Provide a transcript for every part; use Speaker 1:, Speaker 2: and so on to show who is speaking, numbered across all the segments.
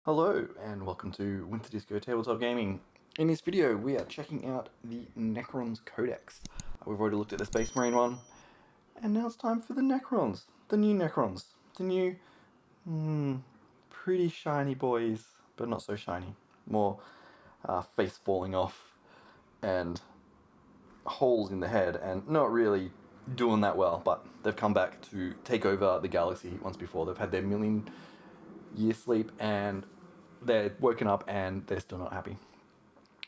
Speaker 1: Hello and welcome to Winter Disco Tabletop Gaming. In this video we are checking out the Necrons Codex. We've already looked at the Space Marine one, and now it's time for the Necrons. The new Necrons. The new, pretty shiny boys, but not so shiny. More face falling off and holes in the head and not really doing that well, but they've come back to take over the galaxy once before. They've had their million-year sleep and they're woken up and they're still not happy.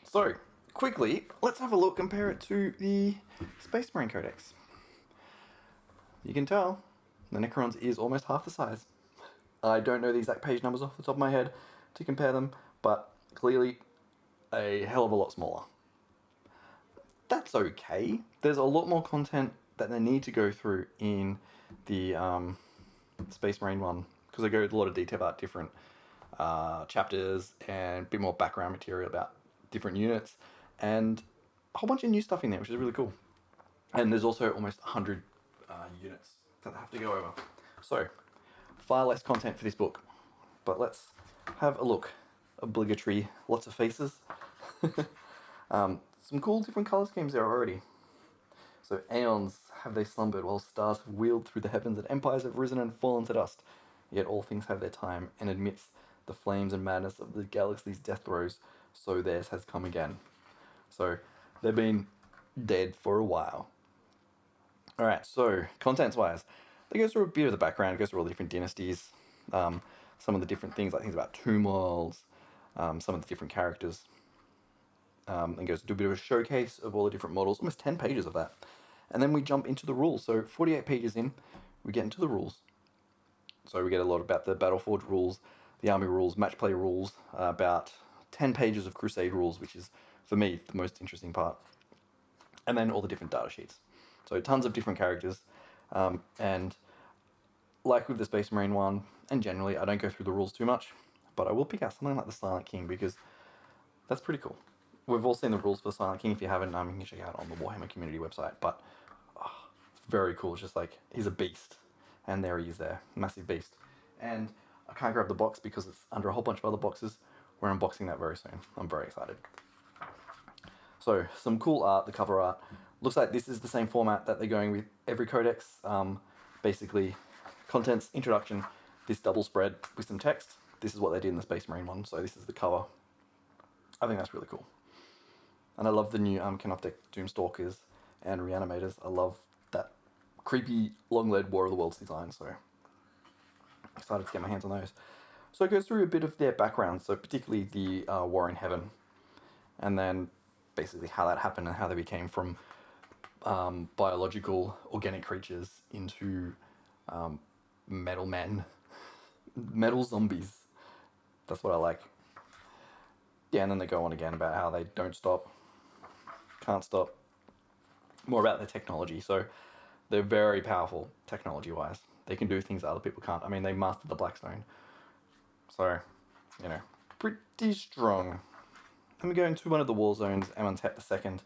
Speaker 1: So, quickly, let's have a look, compare it to the Space Marine Codex. You can tell, the Necrons is almost half the size. I don't know the exact page numbers off the top of my head to compare them, but clearly a hell of a lot smaller. That's okay. There's a lot more content that they need to go through in the Space Marine one, because they go into a lot of detail about different chapters and a bit more background material about different units and a whole bunch of new stuff in there, which is really cool. And there's also almost 100 units that they have to go over. So, far less content for this book. But let's have a look. Obligatory, lots of faces. Some cool different color schemes there already. So, aeons have they slumbered while stars have wheeled through the heavens and empires have risen and fallen to dust. Yet all things have their time, and amidst the flames and madness of the galaxy's death throes, so theirs has come again. So, they've been dead for a while. Alright, so, contents-wise, they go through a bit of the background, it goes through all the different dynasties, some of the different things, like things about tomb worlds, some of the different characters, and goes to do a bit of a showcase of all the different models, almost 10 pages of that. And then we jump into the rules. So 48 pages in, we get into the rules. So we get a lot about the Battleforge rules, the army rules, match play rules, about 10 pages of Crusade rules, which is, for me, the most interesting part. And then all the different data sheets. So tons of different characters. And like with the Space Marine one, and generally, I don't go through the rules too much, but I will pick out something like the Silent King, because that's pretty cool. We've all seen the rules for the Silent King. If you haven't, you can check it out on the Warhammer community website. But it's very cool. It's just like, he's a beast. And there he is there. Massive beast. And I can't grab the box because it's under a whole bunch of other boxes. We're unboxing that very soon. I'm very excited. So, some cool art, the cover art. Looks like this is the same format that they're going with every codex. Basically, contents, introduction, this double spread with some text. This is what they did in the Space Marine one, so this is the cover. I think that's really cool. And I love the new Cryptek Doomstalkers and Reanimators. I love that creepy, long-legged War of the Worlds design, so excited to get my hands on those. So it goes through a bit of their background, so particularly the War in Heaven, and then basically how that happened and how they became from biological, organic creatures into metal men, metal zombies. That's what I like. Yeah, and then they go on again about how they don't stop, can't stop. More about their technology. So they're very powerful technology-wise. They can do things that other people can't. I mean, they mastered the Blackstone. So, pretty strong. Then we go into one of the war zones, Amenhotep II.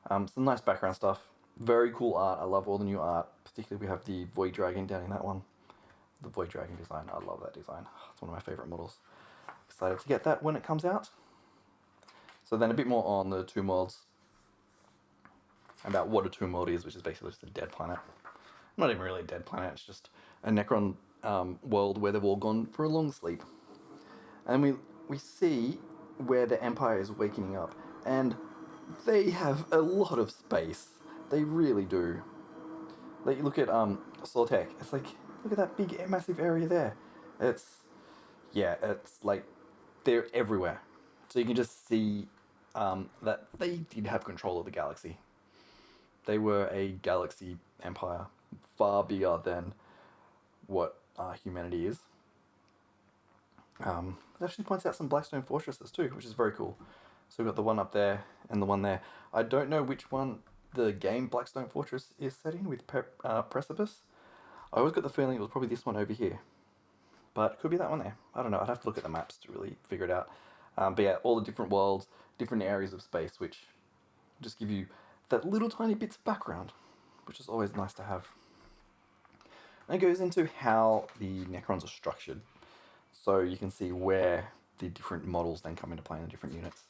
Speaker 1: Some nice background stuff. Very cool art. I love all the new art. Particularly we have the Void Dragon down in that one. The Void Dragon design. I love that design. It's one of my favorite models. Excited to get that when it comes out. So then a bit more on the tomb worlds. About what a tomb world is, which is basically just a dead planet. Not even really a dead planet, it's just a Necron world where they've all gone for a long sleep. And we see where the Empire is waking up, and they have a lot of space. They really do. Like, you look at Sortek, it's like, look at that big, massive area there. It's like, they're everywhere. So you can just see that they did have control of the galaxy. They were a galaxy empire, far bigger than what humanity is. It actually points out some Blackstone fortresses too, which is very cool. So we've got the one up there and the one there. I don't know which one the game Blackstone Fortress is set in with Precipice. I always got the feeling it was probably this one over here. But it could be that one there. I don't know, I'd have to look at the maps to really figure it out. But yeah, all the different worlds, different areas of space, which just give you that little tiny bits of background, which is always nice to have. And it goes into how the Necrons are structured. So you can see where the different models then come into play in the different units.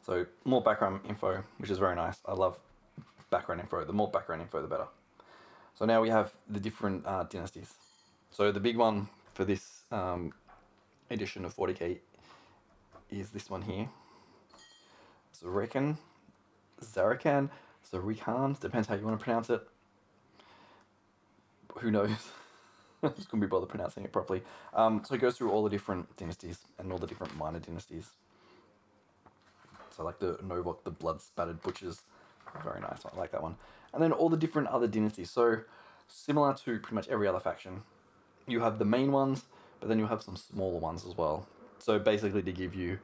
Speaker 1: So more background info, which is very nice. I love background info. The more background info, the better. So now we have the different dynasties. So the big one for this edition of 40k is this one here. Zarakan, Zarikan, depends how you want to pronounce it. Who knows? I just couldn't be bothered pronouncing it properly. So it goes through all the different dynasties and all the different minor dynasties. So like the Novok, the blood-spattered butchers, very nice. I like that one. And then all the different other dynasties. So similar to pretty much every other faction, you have the main ones, but then you have some smaller ones as well. So basically to give you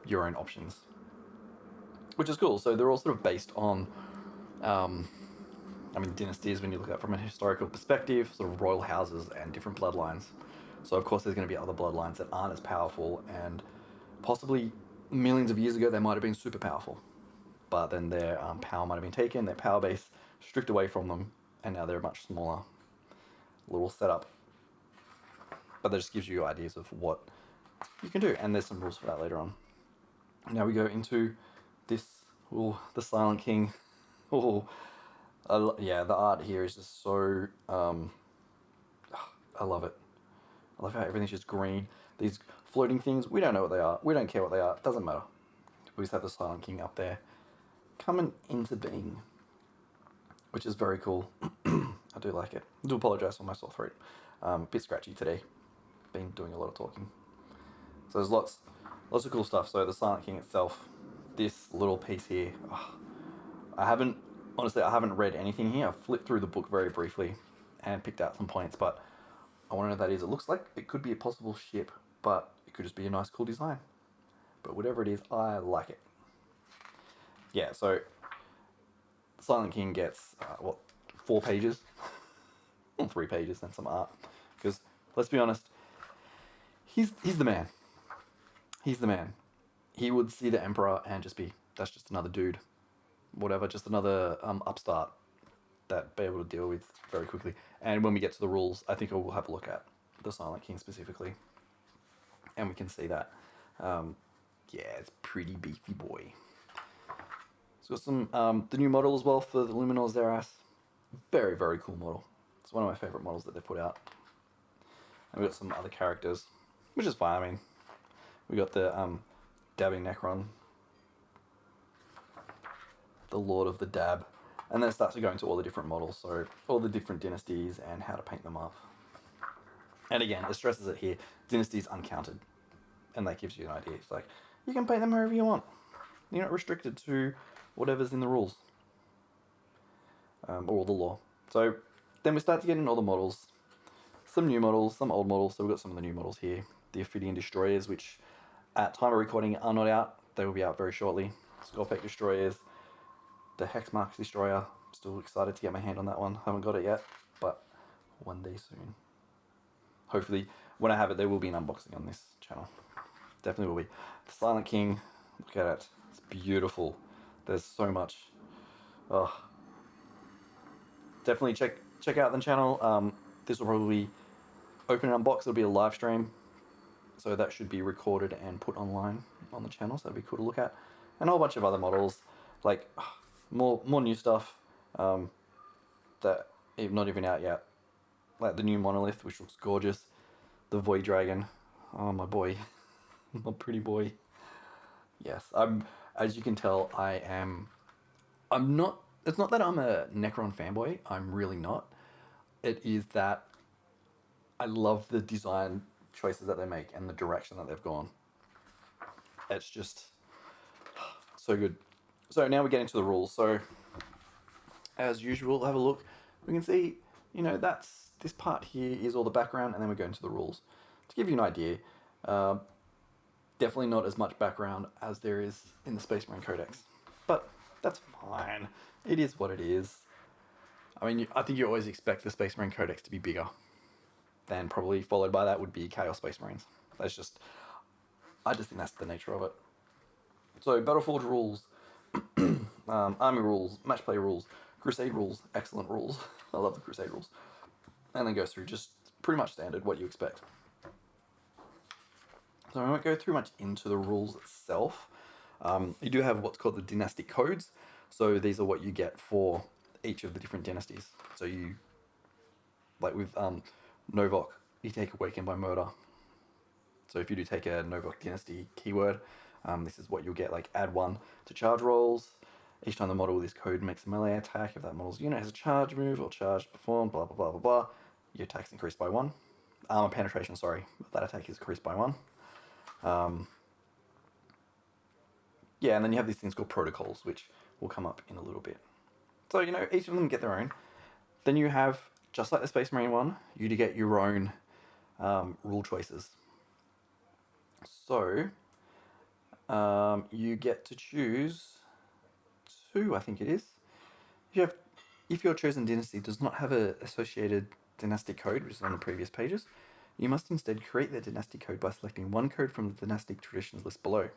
Speaker 1: your own options, which is cool. So they're all sort of based on, dynasties when you look at it from a historical perspective, sort of royal houses and different bloodlines. So of course there's going to be other bloodlines that aren't as powerful, and possibly millions of years ago they might have been super powerful, but then their power might have been taken, their power base stripped away from them, and now they're a much smaller little setup. But that just gives you ideas of what you can do, and there's some rules for that later on. Now we go into this, the Silent King. Yeah, the art here is just so, I love it. I love how everything's just green. These floating things, we don't know what they are. We don't care what they are. It doesn't matter. We just have the Silent King up there coming into being, which is very cool. I do like it. I do apologize for my sore throat. A bit scratchy today. Been doing a lot of talking. So there's lots of cool stuff. So the Silent King itself, this little piece here, I haven't read anything here. I've flipped through the book very briefly and picked out some points, but I want to know what that is. It looks like it could be a possible ship, but it could just be a nice, cool design. But whatever it is, I like it. Yeah, so the Silent King gets, 4 pages? 3 pages and some art. Because, let's be honest, he's the man. He's the man. He would see the Emperor and just be, that's just another dude. Whatever, just another upstart that be able to deal with very quickly. And when we get to the rules, I think we'll have a look at the Silent King specifically, and we can see that. Yeah, it's pretty beefy boy. So got some the new model as well for the Luminor Zeras. Very, very cool model. It's one of my favorite models that they put out. And we got some other characters, which is fine. I mean, we got the dabbing Necron, the Lord of the Dab, and then it starts to go into all the different models, so all the different dynasties and how to paint them up. And again, it stresses it here, dynasties uncounted, and that gives you an idea. It's like, you can paint them however you want. You're not restricted to whatever's in the rules, or the law. So then we start to get in all the models, some new models, some old models. So we've got some of the new models here. The Ophidian Destroyers, which at time of recording are not out. They will be out very shortly. Scorpec Destroyers, the Hexmarks Destroyer. Still excited to get my hand on that one. Haven't got it yet, but one day soon. Hopefully, when I have it, there will be an unboxing on this channel. Definitely will be. The Silent King, look at it. It's beautiful. There's so much. Oh. Definitely check out the channel. This will probably open and unbox. It'll be a live stream, so that should be recorded and put online on the channel. So that'd be cool to look at, and a whole bunch of other models, like more new stuff that not even out yet, like the new Monolith, which looks gorgeous. The Void Dragon, oh my boy, my pretty boy. Yes, as you can tell, I'm not. It's not that I'm a Necron fanboy. I'm really not. It is that I love the design choices that they make and the direction that they've gone. It's just so good. So now we get into the rules. So as usual, have a look. We can see, this part here is all the background, and then we go into the rules. To give you an idea, definitely not as much background as there is in the Space Marine Codex, but that's fine. It is what it is. I mean, I think you always expect the Space Marine Codex to be bigger. Then probably followed by that would be Chaos Space Marines. I just think that's the nature of it. So Battleforge rules, Army rules, Match Play rules, Crusade rules, excellent rules. I love the Crusade rules. And then goes through just pretty much standard, what you expect. So I won't go through much into the rules itself. You do have what's called the Dynastic Codes. So these are what you get for each of the different dynasties. So you, like with Novok, you take Awakened by Murder. So if you do take a Novok Dynasty keyword, this is what you'll get, like add 1 to charge rolls. Each time the model with this code makes a melee attack, if that model's unit has a charge move or charge performed, blah blah blah blah blah, your attack's increased by 1. Armor penetration, sorry, that attack is increased by 1. Yeah, and then you have these things called protocols, which will come up in a little bit. So, you know, each of them get their own. Then you have, just like the Space Marine one, you do get your own rule choices. So, you get to choose 2, I think it is. If your chosen dynasty does not have an associated dynastic code, which is on the previous pages, you must instead create their dynastic code by selecting 1 code from the dynastic traditions list below.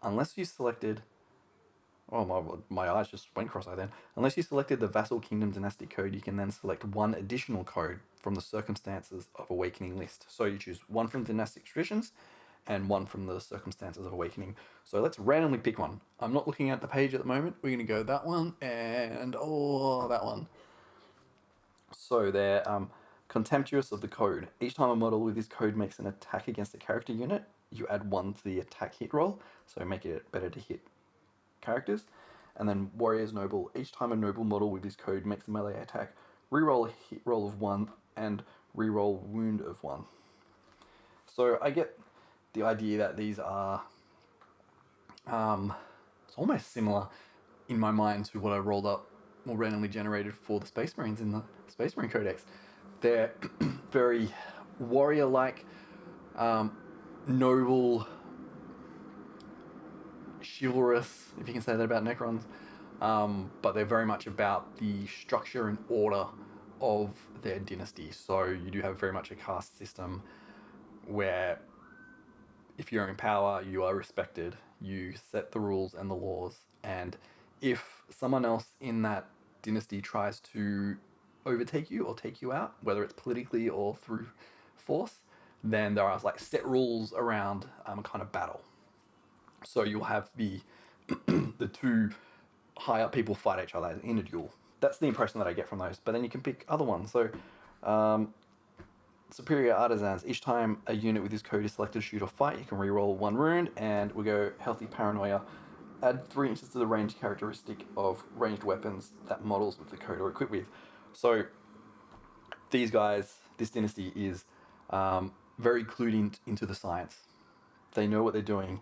Speaker 1: Unless you selected... Oh, my eyes just went cross-eyed then. Unless you selected the Vassal Kingdom dynastic code, you can then select 1 additional code from the Circumstances of Awakening list. So you choose 1 from dynastic traditions and 1 from the Circumstances of Awakening. So let's randomly pick one. I'm not looking at the page at the moment. We're going to go that one and that one. So they're Contemptuous of the code. Each time a model with this code makes an attack against a character unit, you add 1 to the attack hit roll, so make it better to hit characters. And then Warrior's Noble. Each time a noble model with this code makes a melee attack, reroll a hit roll of 1 and reroll wound of 1. So I get the idea that these are it's almost similar in my mind to what I rolled up or randomly generated for the Space Marines in the Space Marine Codex. They're very warrior-like, noble, chivalrous, if you can say that about Necrons, but they're very much about the structure and order of their dynasty. So you do have very much a caste system where if you're in power, you are respected, you set the rules and the laws, and if someone else in that dynasty tries to overtake you or take you out, whether it's politically or through force, then there are like set rules around kind of battle. So you'll have the the 2 high up people fight each other in a duel. That's the impression that I get from those. But then you can pick other ones. So Superior Artisans. Each time a unit with this code is selected to shoot or fight, you can reroll 1 wound, and we go Healthy Paranoia. Add 3 inches to the range characteristic of ranged weapons that models with the code are equipped with. So these guys, this dynasty is very clued into the science. They know what they're doing,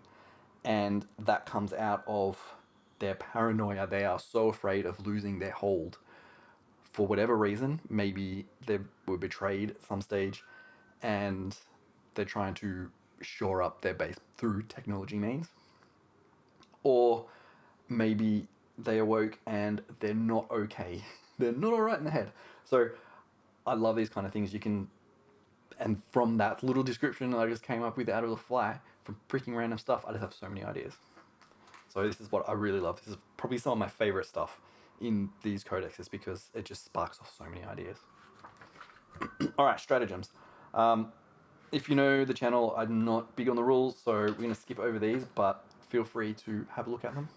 Speaker 1: and that comes out of their paranoia. They are so afraid of losing their hold for whatever reason. Maybe they were betrayed at some stage and they're trying to shore up their base through technology means. Or maybe they awoke and they're not okay. They're not all right in the head. So I love these kind of things. You can, and from that little description I just came up with out of the fly, from freaking random stuff, I just have so many ideas. So this is what I really love. This is probably some of my favorite stuff in these codexes because it just sparks off so many ideas. All right, stratagems. If you know the channel, I'm not big on the rules, so we're going to skip over these, but feel free to have a look at them.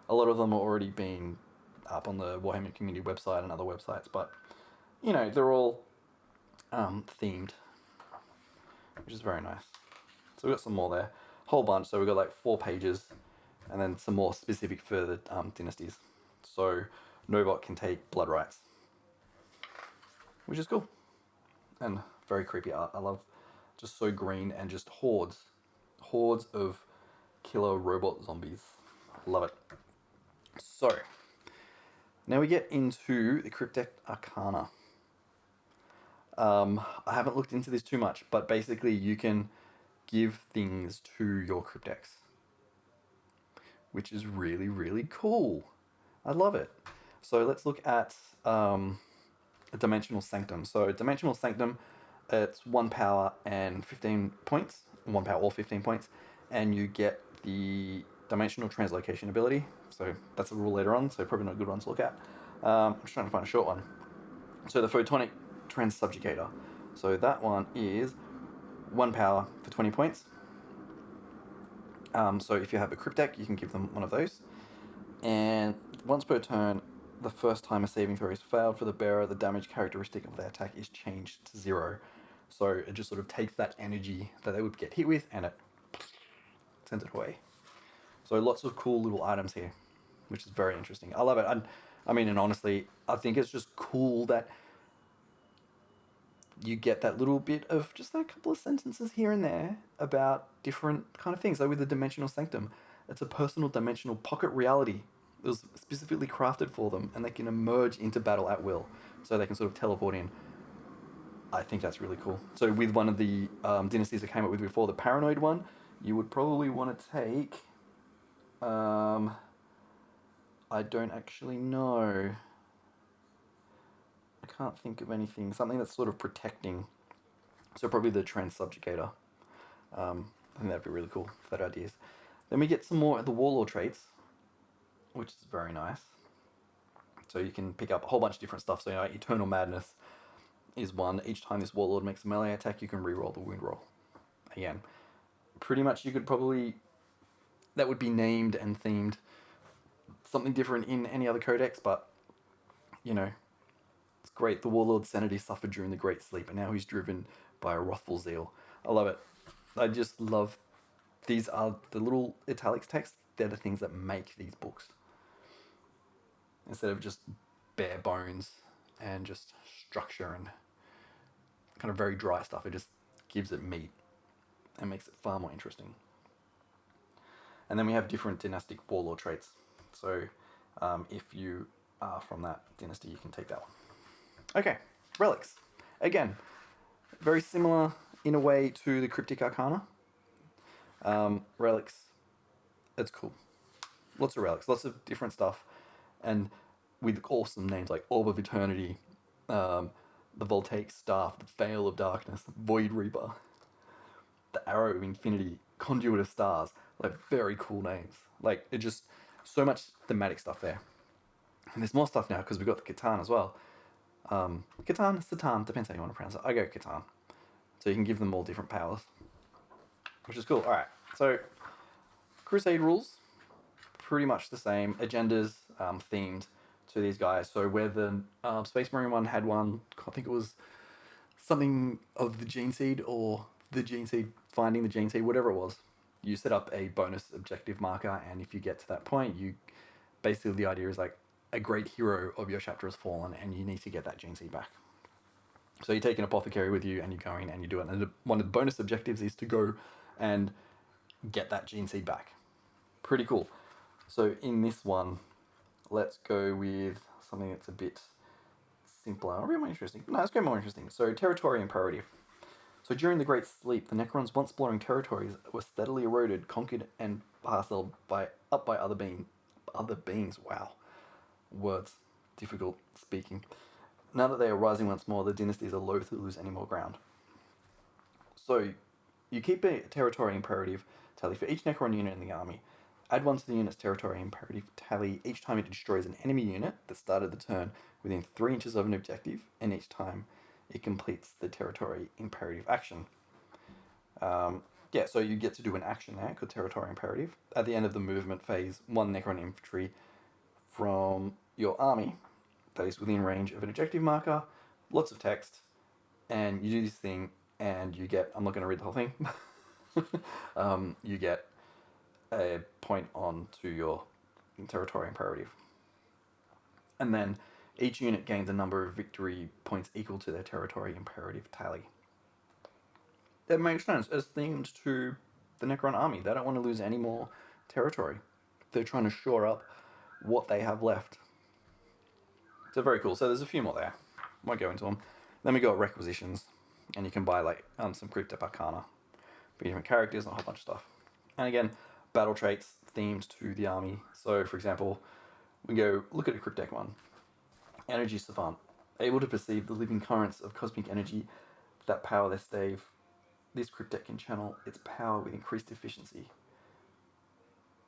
Speaker 1: A lot of them are already being up on the Warhammer community website and other websites, but, you know, they're all themed, which is very nice. So we've got some more there. Whole bunch, so we've got like 4 pages, and then some more specific for the dynasties. So Novok can take blood rights, which is cool. And very creepy art. I love just so green and just hordes of killer robot zombies. Love it. So now we get into the Cryptek Arcana. I haven't looked into this too much, but basically you can give things to your Crypteks, which is really, really cool. I love it. So let's look at a Dimensional Sanctum. So Dimensional Sanctum, it's 1 power and 15 points. 1 power or 15 points. And you get the Dimensional Translocation ability. So that's a rule later on, so probably not a good one to look at. I'm just trying to find a short one. So the Photonic Transsubjugator. So that one is 1 power for 20 points. So if you have a Cryptek, you can give them one of those. And once per turn, the first time a saving throw is failed for the bearer, the damage characteristic of their attack is changed to 0. So it just sort of takes that energy that they would get hit with and it sends it away. So lots of cool little items here, which is very interesting. I love it. And honestly, I think it's just cool that you get that little bit of just a couple of sentences here and there about different kind of things. Like with the Dimensional Sanctum, it's a personal dimensional pocket reality. It was specifically crafted for them, and they can emerge into battle at will, so they can sort of teleport in. I think that's really cool. So with one of the dynasties I came up with before, the Paranoid one, you would probably want to take... I don't actually know. I can't think of anything. Something that's sort of protecting. So probably the Transsubjugator. I think that'd be really cool if that ideas. Then we get some more of the Warlord traits, which is very nice. So you can pick up a whole bunch of different stuff. So Eternal Madness is one. Each time this Warlord makes a melee attack, you can reroll the wound roll. Again, pretty much you could probably... That would be named and themed something different in any other codex, but, it's great. The Warlord's sanity suffered during the Great Sleep, and now he's driven by a wrathful zeal. I love it. I just love... These are the little italics text. They're the things that make these books. Instead of just bare bones and just structure and kind of very dry stuff, it just gives it meat and makes it far more interesting. And then we have different dynastic warlord traits. So if you are from that dynasty, you can take that one. Okay, Relics. Again, very similar in a way to the Cryptek Arcana. Relics, it's cool. Lots of relics, lots of different stuff. And with awesome names like Orb of Eternity, the Voltaic Staff, the Veil of Darkness, Void Reaper, the Arrow of Infinity, Conduit of Stars. Like, very cool names. Like, it just, so much thematic stuff there. And there's more stuff now because we've got the Catan as well. Catan, Satan, depends how you want to pronounce it. I go Catan. So you can give them all different powers, which is cool. Alright, so Crusade rules, pretty much the same. Agendas themed to these guys. So where the Space Marine one had one, I think it was something of the Gene Seed or the Gene Seed, finding the Gene Seed, whatever it was. You set up a bonus objective marker, and if you get to that point, you basically, the idea is like a great hero of your chapter has fallen, and you need to get that Gene Seed back. So you take an apothecary with you, and you go in and you do it. And one of the bonus objectives is to go and get that Gene Seed back. Pretty cool. So in this one, let's go with something that's a bit simpler, or a bit more interesting. No, let's go more interesting. So territory imperative. So during the Great Sleep, the Necrons once exploring territories were steadily eroded, conquered, and parceled by other beings. Wow. Words. Difficult speaking. Now that they are rising once more, the dynasties are loath to lose any more ground. So you keep a territory imperative tally for each Necron unit in the army. Add 1 to the unit's territory imperative tally each time it destroys an enemy unit that started the turn within 3 inches of an objective, and each time it completes the territory imperative action. So you get to do an action there called territory imperative. At the end of the movement phase, 1 Necron infantry from your army that is within range of an objective marker, lots of text, and you do this thing, and you get, I'm not going to read the whole thing, you get a point on to your territory imperative. And then each unit gains a number of victory points equal to their territory imperative tally. That makes sense. It's themed to the Necron army. They don't want to lose any more territory. They're trying to shore up what they have left. So very cool. So there's a few more there. Won't go into them. Then we got Requisitions, and you can buy like some Cryptek Arcana for different characters and a whole bunch of stuff. And again, battle traits themed to the army. So for example, we go look at a Cryptek one. Energy Savant, able to perceive the living currents of cosmic energy that power their stave. This Cryptek can channel its power with increased efficiency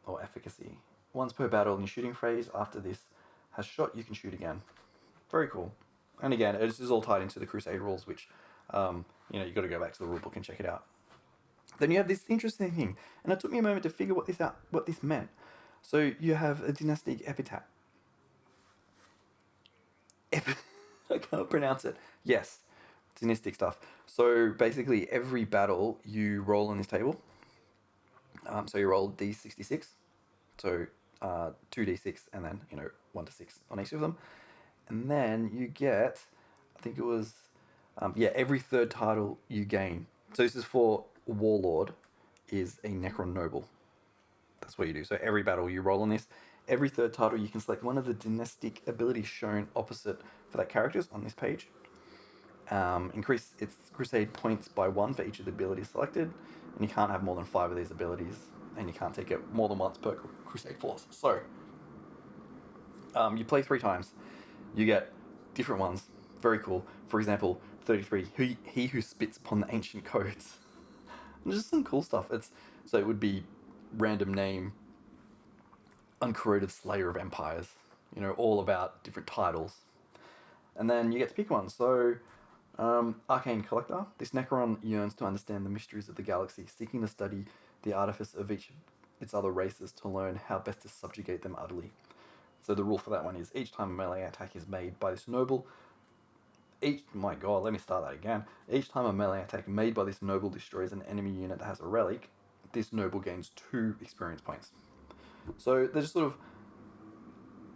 Speaker 1: or efficacy. Once per battle in your shooting phase, after this has shot, you can shoot again. Very cool. And again, this is all tied into the Crusade rules, which, you got to go back to the rulebook and check it out. Then you have this interesting thing, and it took me a moment to figure what this meant. So you have a dynastic epitaph. I can't pronounce it. Yes, dynastic stuff. So basically, every battle you roll on this table. So you roll d66, so 2d6, and then 1 to 6 on each of them, and then you get, I think it was, every third title you gain. So this is for Warlord, is a Necron noble. That's what you do. So every battle you roll on this. Every third title you can select one of the dynastic abilities shown opposite for that characters on this page. Increase its crusade points by 1 for each of the abilities selected, and you can't have more than 5 of these abilities, and you can't take it more than once per crusade force. So you play 3 times, you get different ones. Very cool. For example, 33, he who spits upon the ancient codes. There's just some cool stuff. So it would be random name, uncorroded slayer of empires. All about different titles. And then you get to pick one. So, Arcane Collector. This Necron yearns to understand the mysteries of the galaxy, seeking to study the artifice of each of its other races to learn how best to subjugate them utterly. So the rule for that one is each time a melee attack is made by this noble, Each time a melee attack made by this noble destroys an enemy unit that has a relic, this noble gains 2 experience points. So they're just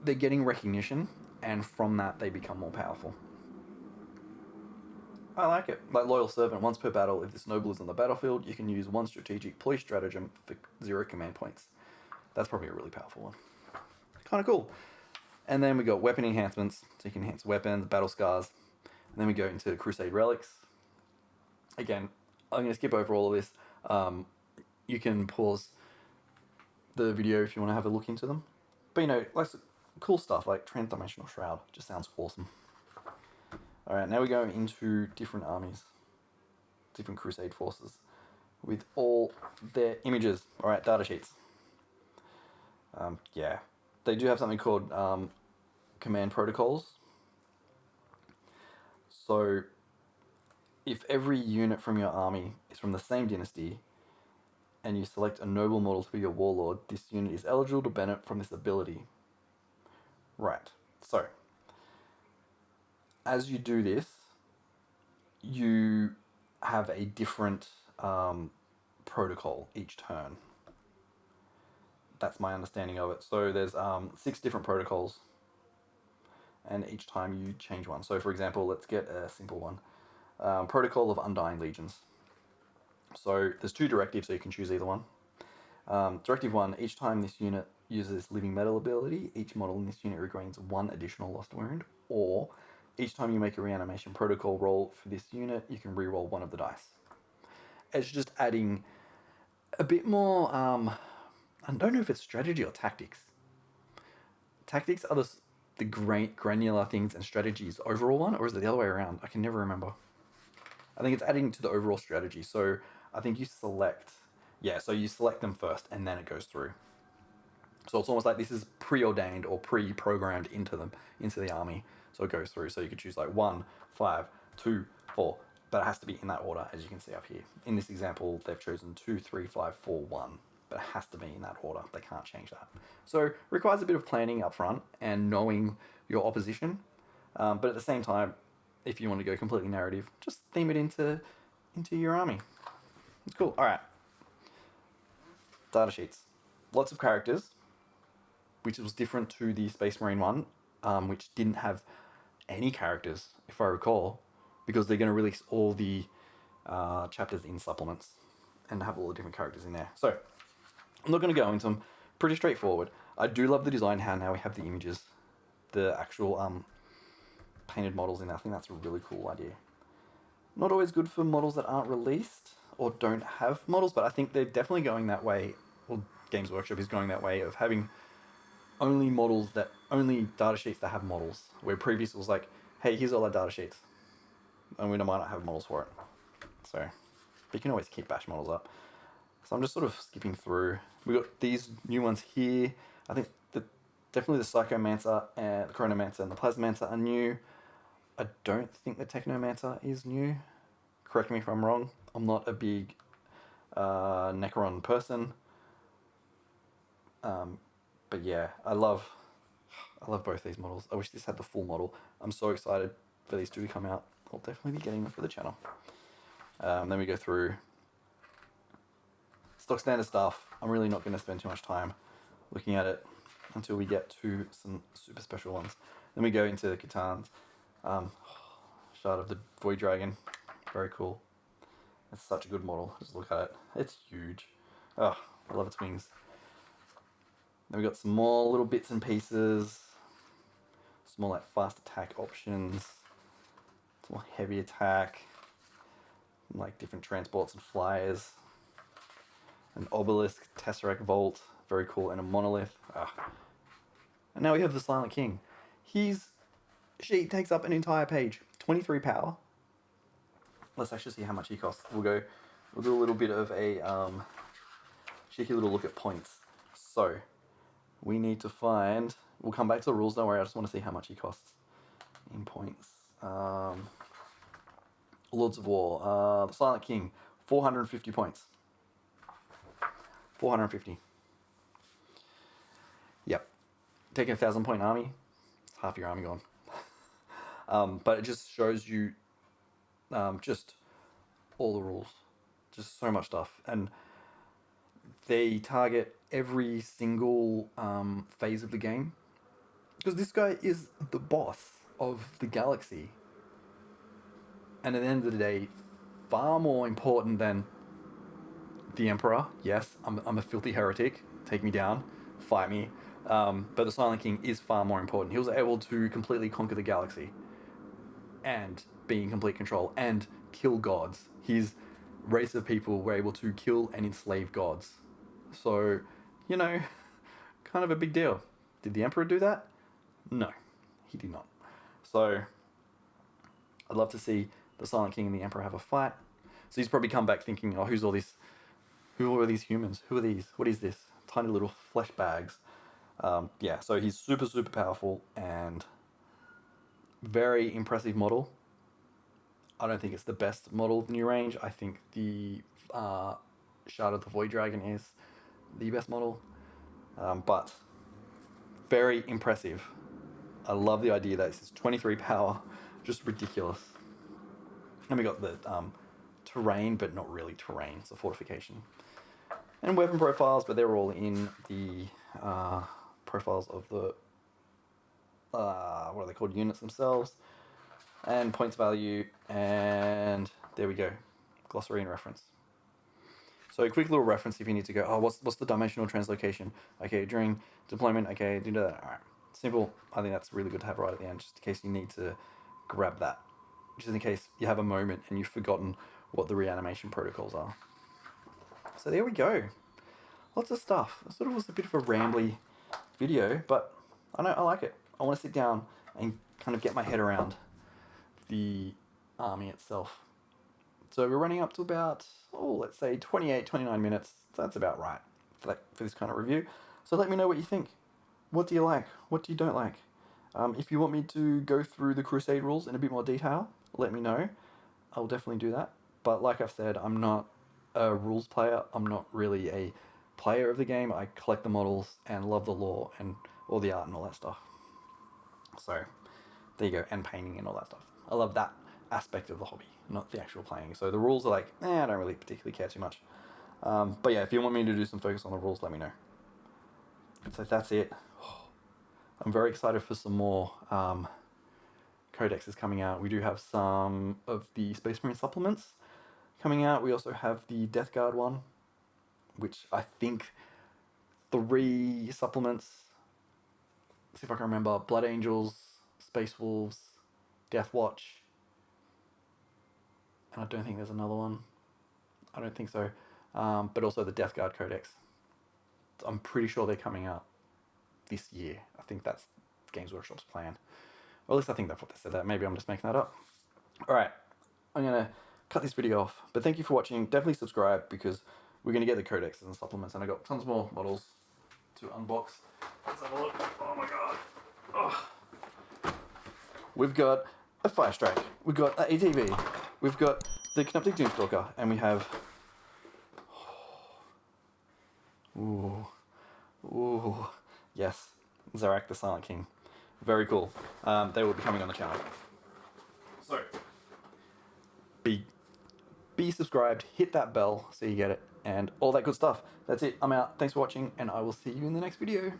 Speaker 1: they're getting recognition, and from that they become more powerful. I like it. Like Loyal Servant, once per battle, if this noble is on the battlefield, you can use 1 strategic police stratagem for 0 command points. That's probably a really powerful one. Kind of cool. And then we got weapon enhancements, so you can enhance weapons, battle scars. And then we go into Crusade Relics. Again, I'm going to skip over all of this. You can pause the video if you want to have a look into them. But like cool stuff like Transdimensional Shroud. Just sounds awesome. Alright, now we go into different armies. Different Crusade forces. With all their images. Alright, data sheets. They do have something called command protocols. So, if every unit from your army is from the same dynasty, and you select a noble model to be your warlord, this unit is eligible to benefit from this ability. Right. So, as you do this, you have a different protocol each turn. That's my understanding of it. So there's 6 different protocols, and each time you change one. So for example, let's get a simple one. Protocol of Undying Legions. So there's 2 directives, so you can choose either one. Directive 1, each time this unit uses Living Metal ability, each model in this unit regains 1 additional lost wound, or each time you make a reanimation protocol roll for this unit, you can reroll 1 of the dice. It's just adding a bit more, I don't know if it's strategy or tactics. Tactics are the great granular things, and strategies overall one, or is it the other way around? I can never remember. I think it's adding to the overall strategy. So I think you select them first, and then it goes through. So it's almost like this is preordained or pre-programmed into the army. So it goes through. So you could choose like 1, 5, 2, 4, but it has to be in that order, as you can see up here. In this example, they've chosen 2, 3, 5, 4, 1, but it has to be in that order. They can't change that. So it requires a bit of planning up front and knowing your opposition. But at the same time, if you want to go completely narrative, just theme it into your army. It's cool. All right. Data sheets. Lots of characters, which was different to the Space Marine one, which didn't have any characters, if I recall, because they're going to release all the chapters in supplements and have all the different characters in there. So I'm not going to go into them. Pretty straightforward. I do love the design, how now we have the images, the actual painted models in there. I think that's a really cool idea. Not always good for models that aren't released or don't have models, but I think they're definitely going that way. Well, Games Workshop is going that way of having only data sheets that have models, where previous was like, hey, here's all our data sheets, and we might not have models for it. So, but you can always keep bash models up. So I'm just sort of skipping through. We got these new ones here. I think definitely the Psychomancer and the Chronomancer and the Plasmancer are new. I don't think the Technomancer is new. Correct me if I'm wrong. I'm not a big Necron person. But yeah, I love both these models. I wish this had the full model. I'm so excited for these two to come out. I'll definitely be getting them for the channel. Then we go through stock standard stuff. I'm really not going to spend too much time looking at it until we get to some super special ones. Then we go into Catan's Shard of the Void Dragon. Very cool. It's such a good model. Just look at it. It's huge. Oh, I love its wings. Then we got some more little bits and pieces. Some more like fast attack options. Some more heavy attack. Like different transports and flyers. An obelisk, tesseract vault. Very cool. And a monolith. And now we have the Silent King. She takes up an entire page. 23 power. Let's actually see how much he costs. We'll do a little bit of a cheeky little look at points. So we need to find. We'll come back to the rules. Don't worry. I just want to see how much he costs in points. Lords of War. The Silent King. 450 points. 450. Yep. Taking a 1,000-point army. It's half your army gone. But it just shows you just all the rules. Just so much stuff. And they target every single phase of the game. Because this guy is the boss of the galaxy. And at the end of the day, far more important than the Emperor. Yes, I'm a filthy heretic. Take me down. Fight me. But the Silent King is far more important. He was able to completely conquer the galaxy. And be in complete control. And kill gods. His race of people were able to kill and enslave gods. So, kind of a big deal. Did the Emperor do that? No, he did not. So, I'd love to see the Silent King and the Emperor have a fight. So he's probably come back thinking, oh, who are these humans? Who are these? What is this? Tiny little flesh bags. Yeah, so he's super, super powerful and very impressive model. I don't think it's the best model of the new range. I think the Shard of the Void Dragon is the best model. But very impressive. I love the idea that it's 23 power. Just ridiculous. And we got the terrain, but not really terrain. It's a fortification. And weapon profiles, but they're all in the profiles of the what are they called? Units themselves. And points value, and there we go. Glossary and reference. So a quick little reference if you need to go, oh, what's the dimensional translocation? Okay, during deployment, okay, do that. All right. Simple. I think that's really good to have right at the end, just in case you need to grab that. Just in case you have a moment and you've forgotten what the reanimation protocols are. So there we go. Lots of stuff. It sort of was a bit of a rambly video, but I like it. I want to sit down and kind of get my head around the army itself. So we're running up to about, let's say 28, 29 minutes. So that's about right for this kind of review. So let me know what you think. What do you like? What do you don't like? If you want me to go through the Crusade rules in a bit more detail, let me know. I'll definitely do that. But like I've said, I'm not a rules player. I'm not really a player of the game. I collect the models and love the lore and all the art and all that stuff. So there you go. And painting and all that stuff. I love that aspect of the hobby, not the actual playing. So the rules are like, I don't really particularly care too much. But yeah, if you want me to do some focus on the rules, let me know. So that's it. I'm very excited for some more codexes coming out. We do have some of the Space Marine supplements coming out. We also have the Death Guard one, which I think 3 supplements. Let's see if I can remember. Blood Angels, Space Wolves, Death Watch. And I don't think there's another one. I don't think so. But also the Death Guard Codex. I'm pretty sure they're coming out this year. I think that's Games Workshop's plan. Or at least I think that's what they said. That maybe I'm just making that up. Alright, I'm going to cut this video off. But thank you for watching. Definitely subscribe because we're going to get the codexes and supplements. And I got tons more models to unbox. Let's have a look. Oh my god. Oh. We've got a Fire Strike. We've got an ATV. We've got the Cryptek Doomstalker. And we have Ooh. Ooh. Yes. Zarak the Silent King. Very cool. They will be coming on the channel. So, be subscribed, hit that bell so you get it, and all that good stuff. That's it. I'm out. Thanks for watching, and I will see you in the next video.